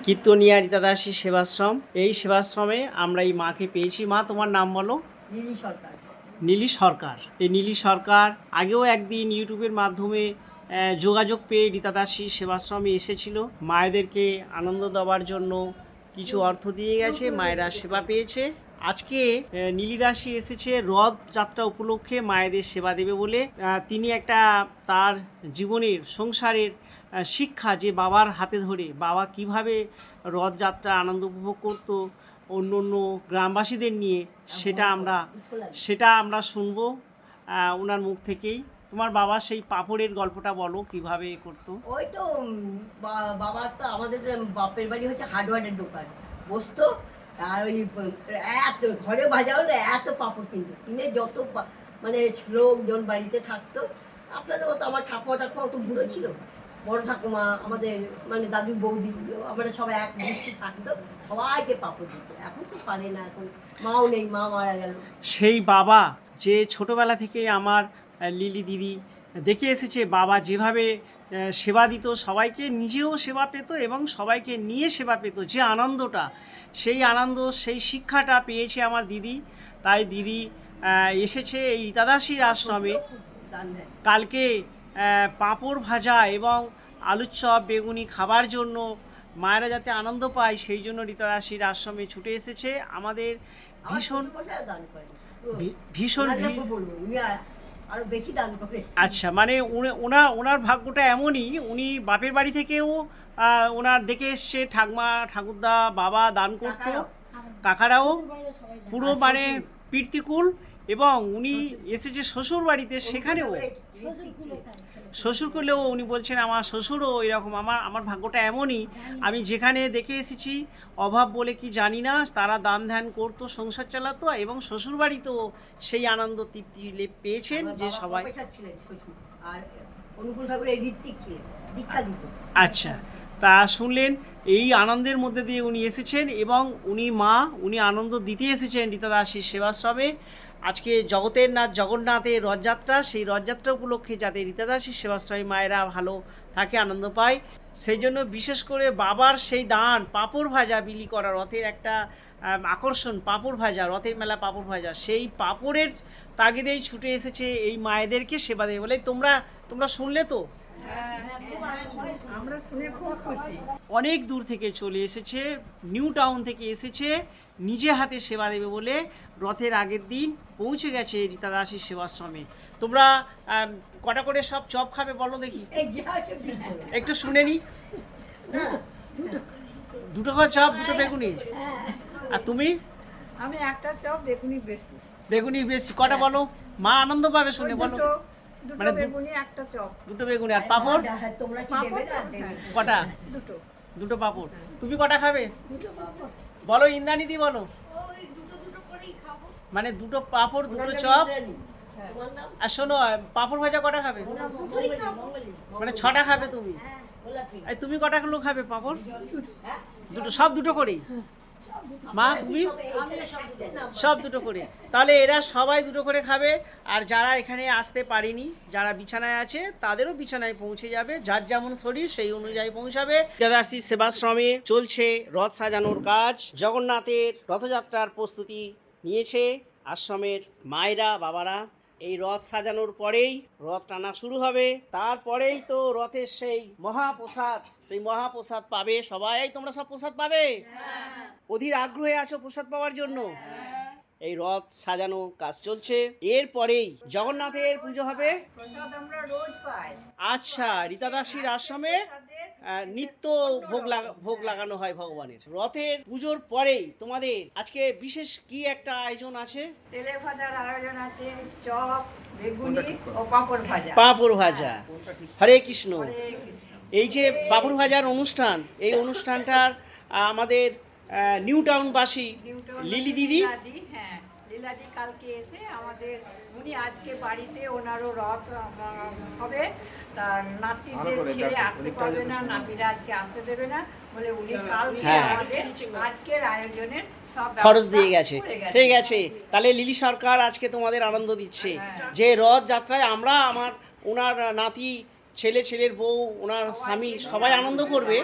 কীর্তনিয়া রীতা দাসী সেবাশ্রম, এই সেবাশ্রমে আমরা এই মাকে পেয়েছি। মা, তোমার নাম বলো। নীলি সরকার। নীলি সরকার। এই নীলি সরকার আগেও একদিন ইউটিউবের মাধ্যমে যোগাযোগ পেয়ে রীতা দাসী সেবাশ্রমে এসেছিল। মায়েদেরকে আনন্দ দেওয়ার জন্য কিছু অর্থ দিয়ে গেছে, মায়েরা সেবা পেয়েছে। আজকে নীলি দাসী এসেছে রথযাত্রা উপলক্ষে মায়েদের সেবা দেবে বলে। তিনি একটা তার জীবনের সংসারের শিক্ষা, যে বাবার হাতে ধরে বাবা কিভাবে রথযাত্রা আনন্দ উপভোগ করতো অন্য অন্য গ্রামবাসীদের নিয়ে, সেটা আমরা শুনবো ওনার মুখ থেকেই। তোমার বাবা সেই পাপড়ের গল্পটা বলো, কিভাবে করতো। ওই তো বাবার তো আমাদের বাপের বাড়ি হচ্ছে হার্ডওয়ারের দোকান, বসতো। আর ওই এত ঘরে ভাজা হলে এত পাপড় কিনে যত মানে লোকজন বাড়িতে থাকতো। আপনাদের মতো আমার ঠাকুমা অত বুড়ো ছিল, বড় ঠাকুমা, আমাদের মানে দাদু বৌদি, আমরা সবাই এক দৃষ্টি থাকতো, সবাইকে পাপড় দিত। এখন তো পারে না, এখন মাও নেই, মা মারা গেল। সেই বাবা যে ছোটবেলা থেকে আমার লিলি দিদি দেখে এসেছে, বাবা যেভাবে সেবা দিত, সবাইকে নিজেও সেবা পেত এবং সবাইকে নিয়ে সেবা পেত, যে আনন্দটা, সেই আনন্দ, সেই শিক্ষাটা পেয়েছে আমার দিদি। তাই দিদি এসেছে এই রীতা দাসীর আশ্রমে। কালকে পাঁপড় ভাজা এবং আলুর চপ বেগুনি খাবার জন্য মায়েরা যাতে আনন্দ পায়, সেই জন্য রীতা দাসীর আশ্রমে ছুটে এসেছে। আমাদের ভীষণ আচ্ছা, মানে ওনার ভাগ্যটা এমনই, উনি বাপের বাড়ি থেকেও ওনার দেখে এসছে, ঠাকমা ঠাকুরদা বাবা দান করতো, কাকারাও পুরো মানে পীর্তিকুল। এবং উনি এসেছে শ্বশুর বাড়িতে, সেখানেও শ্বশুর করলেও উনি বলছেন আমার শ্বশুরও এরকম। আমার ভাগ্যটা এমনই, আমি যেখানে দেখে এসেছি অভাব বলে কি জানি না, তারা দান ধ্যান করতো, সংসার চালাতো, এবং শ্বশুর বাড়িতেও সেই আনন্দ তৃপ্তি পেয়েছেন যে সবাই। আচ্ছা, তা শুনলেন, এই আনন্দের মধ্যে দিয়ে উনি এসেছেন এবং উনি আনন্দ দিতে এসেছেন রীতা দাসীর সেবাশ্রমে। আজকে জগতের নাথ জগন্নাথের রথযাত্রা, সেই রথযাত্রা উপলক্ষে যাতে রীতা দাসীর সেবাশ্রমী মায়েরা ভালো থাকে, আনন্দ পায়, সেই জন্য বিশেষ করে বাবার সেই দান, পাঁপড় ভাজা বিলি করা, রথের একটা আকর্ষণ, পাঁপড় ভাজা, রথের মেলা পাঁপড় ভাজা, সেই পাঁপড়ের তাগিদেই ছুটে এসেছে এই মায়েদেরকে সেবা দেবে বলে। তোমরা শুনলে তো, আমরা শুনে খুব খুশি। অনেক দূর থেকে চলে এসেছে, নিউ টাউন থেকে এসেছে, নিজে হাতে সেবা দেবে বলে রথের আগের দিন পৌঁছে গেছে রীতা দাসীর সেবাশ্রমে। তোমরা কটা করে সব চপ খাবে বলো দেখি, একটু শুনে নি। দুটো করে চপ, দুটো বেগুনি। আর তুমি? আমি একটা চপ, বেগুনি বেশি। কটা বলো, মা আনন্দ পাবে শুনে, বলো। মানে বেগুনি, একটা চপ, দুটো বেগুনি। আর পাঁপড় কটা? দুটো পাঁপড়। তুমি কটা খাবে বলো, ইন্দ্রাণীদি বলো। মানে দুটো পাঁপড়, দুটো চপ। আর শোনো, পাঁপড় ভাজা কটা খাবে? মানে 6টা খাবে তুমি। আর তুমি কটা কিলো খাবে পাঁপড়? দুটো, সব দুটো করেই। মা, তুমি? সব দুটো করে। তাহলে এরা সবাই দুটো করে খাবে। আর যারা এখানে আসতে পারেনি, যারা বিছানায় আছে, তাদেরও বিছানায় পৌঁছে যাবে, যার যেমন শরীর সেই অনুযায়ী পৌঁছাবে। রীতা দাসী সেবাশ্রমে চলছে রথ সাজানোর কাজ। জগন্নাথের রথযাত্রার প্রস্তুতি নিয়েছে আশ্রমের মায়েরা, বাবারা। এই রথ সাজানোর পরেই রথ টানা শুরু হবে, তারপরেই তো রথের সেই মহাপ্রসাদ পাবে সবাই। তোমরা সব প্রসাদ পাবে? অধীর আগ্রহে আছো প্রসাদ পাওয়ার জন্য। এই রথ সাজানো কাজ চলছে, এরপরেই জগন্নাথের পুজো হবে। আচ্ছা, রীতা দাসীর আশ্রমে নিত্য ভোগ লাগানো হয় ভগবানের। রথের পুজোর পরেই তোমাদের আজকে বিশেষ কি একটা আয়োজন আছে? তেলে ভাজার আয়োজন আছে, চপ, বেগুনি ও পাঁপড় ভাজা। পাঁপড় ভাজা। হরে কৃষ্ণ। এই যে পাঁপড় ভাজার অনুষ্ঠান, এই অনুষ্ঠানটার আমাদের নিউ টাউনবাসী লিলি দিদি, হ্যাঁ, লীলাদি কালকে এসে আমাদের, উনি আজকে বাড়িতে, ওনারও রথ হবে, তার নাতিদের ছেড়ে আসতে পারবে না, নাতিরা আজকে আসতে দেবে না বলে উনি কালকে আমাদের আজকের আয়োজনের সব খরচ দিয়ে গেছে। ঠিক আছে, তাহলে লিলি সরকার আজকে তোমাদের আনন্দ দিচ্ছে যে রথ যাত্রায় আমরা ওনার নাতি ছেলে, ছেলের বউ, ওনার স্বামী সবাই আনন্দ করবে,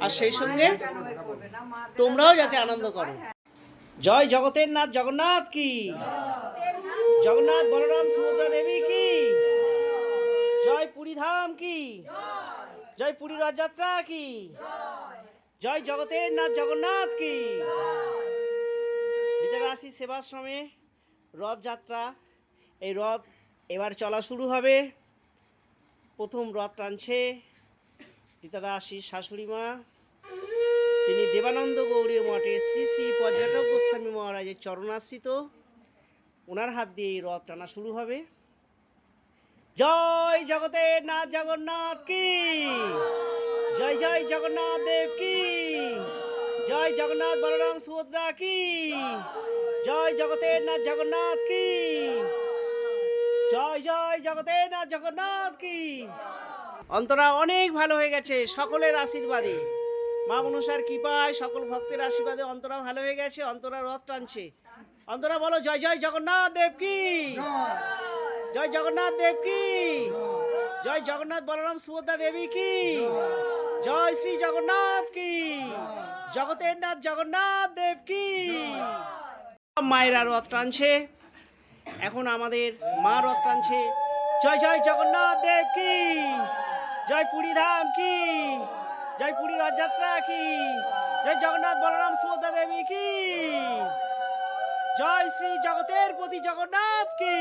আর সেই সঙ্গে কেন এ করবে না? মা তোমরাও যাতে আনন্দ করো। জয় জগতের নাথ জগন্নাথ কি, জগন্নাথ বলরাম সুভদ্রা দেবী কি, জয় পুরী ধাম কি, জয় পুরী রথযাত্রা কি, জয় জগতের নাথ জগন্নাথ কি। বিদ্যারাশি সেবাশ্রমে রথযাত্রা, এই রথ এবার চলা শুরু হবে। প্রথম রথ টানছে রীতাদাসীর শাশুড়ি মা, তিনি দেবানন্দ গৌরী মঠের শ্রী শ্রী পর্যটক গোস্বামী মহারাজের চরণাশ্রিত, ওনার হাত দিয়ে এই রথ টানা শুরু হবে। জয় জগতের নাথ জগন্নাথ কি, জয় জয় জগন্নাথ দেব কি, জয় জগন্নাথ বলরাম সুভদ্রা কি, জয় জগতের নাথ জগন্নাথ কি, জয় জয় জগতের নাথ জগন্নাথ কি। অন্তরা অনেক ভালো হয়ে গেছে সকলের আশীর্বাদে, মা মনসার কৃপায়, সকল ভক্তের আশীর্বাদে অন্তরা ভালো হয়ে গেছে। অন্তরা রথ টানছে। অন্তরা বলো জয় জয় জগন্নাথ দেব কি, জয় জগন্নাথ দেব কি, জয় জগন্নাথ বলরাম সুভদ্রা দেবী কি, জয় শ্রী জগন্নাথ কি, জগতের নাথ জগন্নাথ দেব কি। মায়েরা রথ টানছে, এখন আমাদের মা রথ টানছে। জয় জয় জগন্নাথ দেব কি, জয় পুরী ধাম কি, জয় পুরী রথযাত্রা কি, জয় জগন্নাথ বলরাম সুভদ্রা দেবী কি, জয় শ্রী জগতের প্রতি জগন্নাথ কি,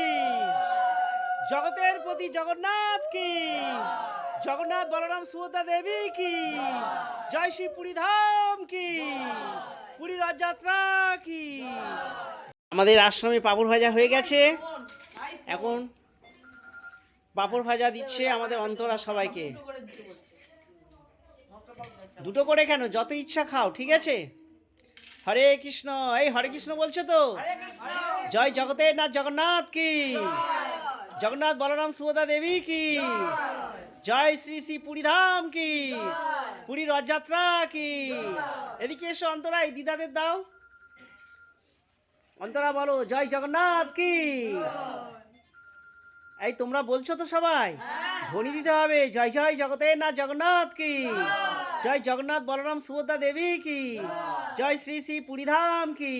জগতের প্রতি জগন্নাথ কি, জগন্নাথ বলরাম সুভদ্রা দেবী কি, জয় শ্রী পুরী ধাম কি, পুরী রথযাত্রা কি। আমাদের আশ্রমে পাঁপড় ভাজা হয়ে গেছে, এখন পাঁপড় ভাজা দিচ্ছে আমাদের অন্তরা সবাইকে। দুটো করে কেন, যত ইচ্ছা খাও, ঠিক আছে। হরে কৃষ্ণ, এই হরে কৃষ্ণ বলছো তো। জয় জগতের নাথ জগন্নাথ কি, জগন্নাথ বলরাম সুভদ্রা দেবী কি, জয় শ্রী শ্রী পুরী ধাম কি, পুরী রথযাত্রা কি। এদিকে এসো অন্তরা, এই দিদাদের দাও। অন্তরা বলো জয় জগন্নাথ কি। এই তোমরা বলছো তো সবাই, ধ্বনি দিতে হবে। জয় জয় জগতের নাথ জগন্নাথ কি, জয় জগন্নাথ বলরাম সুভদ্রা দেবী কি, জয় শ্রী শ্রী পুরী ধাম কি,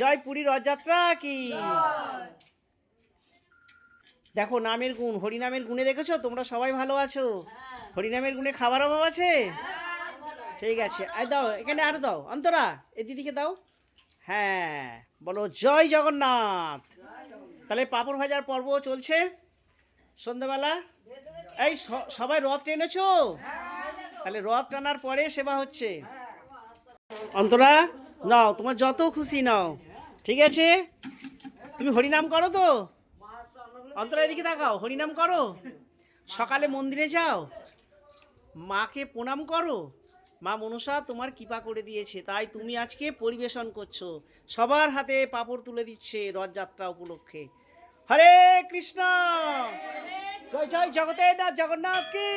জয় পুরী রথযাত্রা কি। দেখো নামের গুণ, হরিনামের গুণে দেখেছো তোমরা সবাই ভালো আছো। হরিনামের গুণে খাবার অভাব আছে? ঠিক আছে, আর দাও এখানে, আর দাও অন্তরা, এই দিদিকে দাও। হ্যাঁ বলো জয় জগন্নাথ। তাহলে পাঁপড় ভাজার পর্ব চলছে সন্ধ্যাবেলা। এই সবাই রথ টেনেছো? তাহলে রথ টানার পরে সেবা হচ্ছে। অন্তরা নাও, তোমার যত খুশি নাও, ঠিক আছে। তুমি হরিনাম করো তো? অন্তরা এদিকে তাকাও, হরিনাম করো। সকালে মন্দিরে যাও, মাকে প্রণাম করো। মা মনসা তোমার কৃপা করে দিয়েছে, তাই তুমি আজকে পরিবেশন করছো, সবার হাতে পাঁপড় তুলে দিচ্ছে রথযাত্রা উপলক্ষে। হরে কৃষ্ণ, জয় জয় জগতের নাথ জগন্নাথ কি।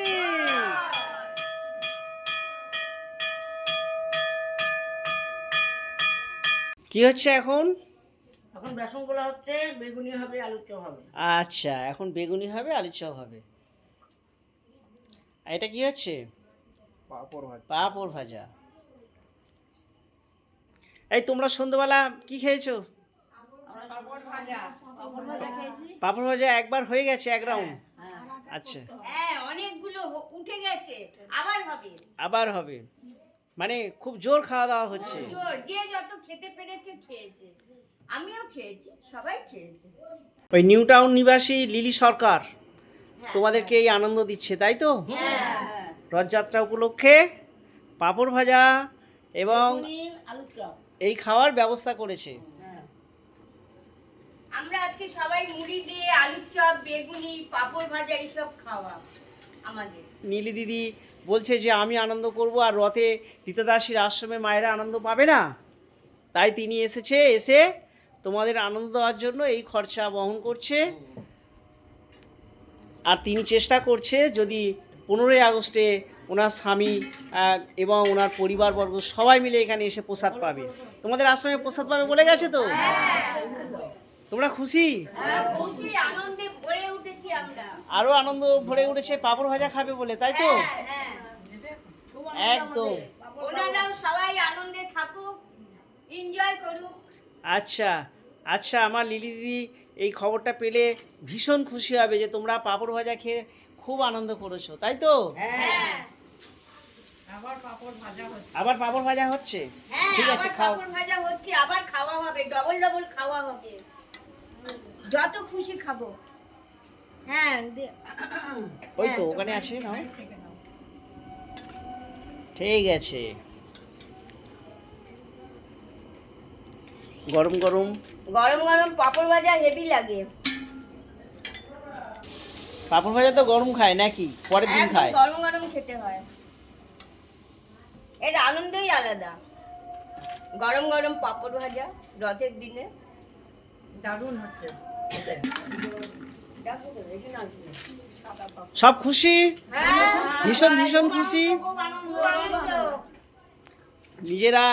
কি হচ্ছে এখন? এখন বেসন গোলা হচ্ছে, বেগুনি হবে, আলুর চপ হবে। আচ্ছা, এখন বেগুনি হবে, আলুর চপ হবে। আর এটা কি হচ্ছে? পাঁপড় ভাজা। এই তোমরা সন্ধ্যাবেলা কি খেয়েছো? পাঁপড় ভাজা একবার হয়ে গেছে, এক রাউন্ড। আচ্ছা, অনেকগুলো উঠে গেছে, আবার হবে। আবার হবে, মানে খুব জোর খাওয়া দাওয়া হচ্ছে। যে যত খেতে পেরেছে খেয়েছে, আমিও খেয়েছি, সবাই খেয়েছে। ওই নিউ টাউন নিবাসী লিলি সরকার তোমাদেরকে এই আনন্দ দিচ্ছে, তাই তো? রথযাত্রা উপলক্ষে পাঁপড় ভাজা এবং এই খাওয়ার ব্যবস্থা করেছে। আমরা আজকে সবাই মুড়ি দিয়ে আলুর চপ, বেগুনি, পাঁপড় ভাজা এইসব খাওয়া আমাদের। নীলি দিদি বলছে যে আমি আনন্দ করব, আর রথে রীতাদাসীর আশ্রমে মায়েরা আনন্দ পাবে না, তাই তিনি এসে তোমাদের আনন্দ দেওয়ার জন্য এই খরচা বহন করছে। আর তিনি চেষ্টা করছে যদি 15ই আগস্টে ওনার স্বামী এবং ওনার পরিবারবর্গ সবাই মিলে এখানে এসে প্রসাদ পাবে। তোমাদের আশ্রমে প্রসাদ পাবে বলে গেছে তো? তোমরা খুশি? খুশি, আনন্দে ভরে উঠেছি আমরা। আরো আনন্দ ভরে উঠেছে পাঁপড় ভাজা খাবে বলে, তাই তো? একদম। ওনারাও সবাই আনন্দে থাকুক, এনজয় করুক। আচ্ছা আচ্ছা, আমার লিলি দিদি এই খবরটা পেলে ভীষণ খুশি হবে যে তোমরা পাঁপড় ভাজা খেয়ে খুব আনন্দ করেছো, তাই তো? আবার পাঁপড় ভাজা হচ্ছে। আবার পাঁপড় ভাজা হচ্ছে, হ্যাঁ, ঠিক আছে, আবার খাও। পাঁপড় ভাজা হচ্ছে, আবার খাওয়া হবে, ডবল ডবল খাওয়া হবে, যত খুশি খাবো। হ্যাঁ, ওই তো ওখানে আছে, নাও। ঠিক আছে, গরম গরম গরম গরম পাঁপড় ভাজা হেভি লাগে। পাঁপড় ভাজা তো গরম খায় নাকি পরের দিন একদম খায়? গরম গরম খেতে হয়, এর আনন্দই আলাদা। গরম গরম পাঁপড় ভাজা রথের দিনে দারুণ হচ্ছে। সব খুশি, ভীষণ ভীষণ খুশি। খুব আনন্দ। নিজেরা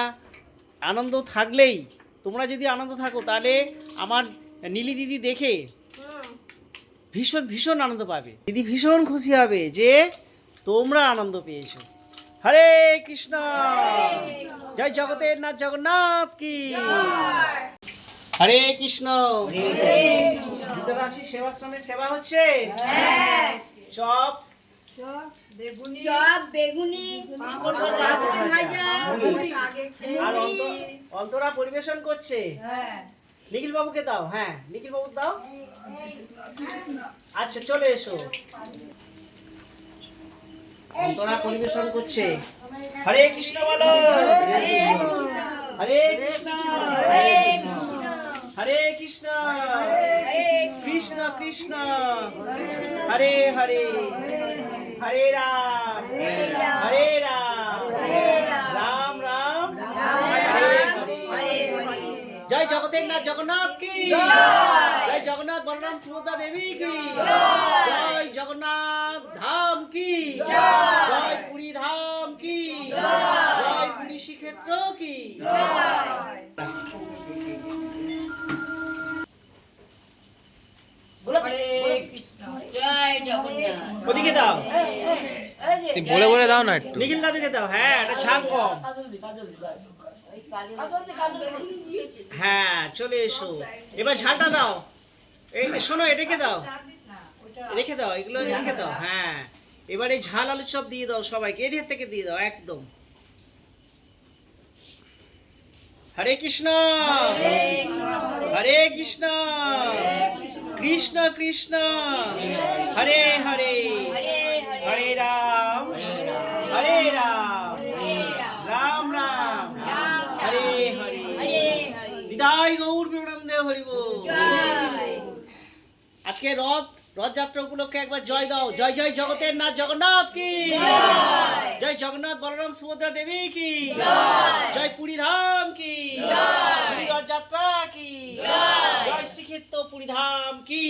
আনন্দ থাকলেই, তোমরা যদি আনন্দ থাকো তাহলে আমার নীলি দিদি দেখে ভীষণ ভীষণ আনন্দ পাবে। দিদি ভীষণ খুশি হবে যে তোমরা আনন্দ পেয়েছো। হরে কৃষ্ণ, জয় জগতের নাথ জগন্নাথ কি। হরে কৃষ্ণ। ভিতরে আসি, সেবাশ্রমের সেবা হচ্ছে। চপ, বেগুনি চপ, বেগুনি, পাঁপড় ভাজা, আগে খেয়ে আর অন্তরা পরিবেশন করছে। নিখিল বাবুকে দাও, হ্যাঁ নিখিল বাবু দাও। আচ্ছা চলে এসো। অন্তরা পরিবেশন করছে। হরে কৃষ্ণ বলো। হরে কৃষ্ণ, হরে কৃষ্ণ, কৃষ্ণ কৃষ্ণ, হরে হরে, হরে রাম, হরে রাম, রাম রাম, হরে হরে। জয় জগতের নাথ জগন্নাথ কি, জয় জগন্নাথ বলরাম সুভদ্রা দেবী কি, জয় জগন্নাথ ধাম কি, জয় পুরী ধাম কি, জয় পুরী শ্রীক্ষেত্র কি। হরে কৃষ্ণ। জয় জগন্নাথ। ওদিকে দাও, বলে বলে দাও না একটু। নিখিল দাদিকে দাও, হ্যাঁ এটা ঝাল কম। হ্যাঁ চলে এসো, এবার ঝালটা দাও। এই শোনো, এটাকে দাও, রেখে দাও, এগুলো রেখে দাও। হ্যাঁ এবার এই ঝাল আলু চপ দিয়ে দাও সবাইকে, এদের থেকে দিয়ে দাও একদম। হরে কৃষ্ণ, হরে কৃষ্ণ, কৃষ্ণ কৃষ্ণ, হরে হরে, হরে রাম, হরে রাম, রাম রাম, হরে হরে। বিদায় গৌর বিমানন্দে হরিব। আজকে রথযাত্রা উপলক্ষে একবার জয় দাও। জয় জয় জগতের নাথ জগন্নাথ কি, জয় জগন্নাথ বলরাম সুভদ্রা দেবী কি, জয় পুরী ধাম কি, পুরী রথযাত্রা কি, জয় শ্রীক্ষেত্র পুরী ধাম কি।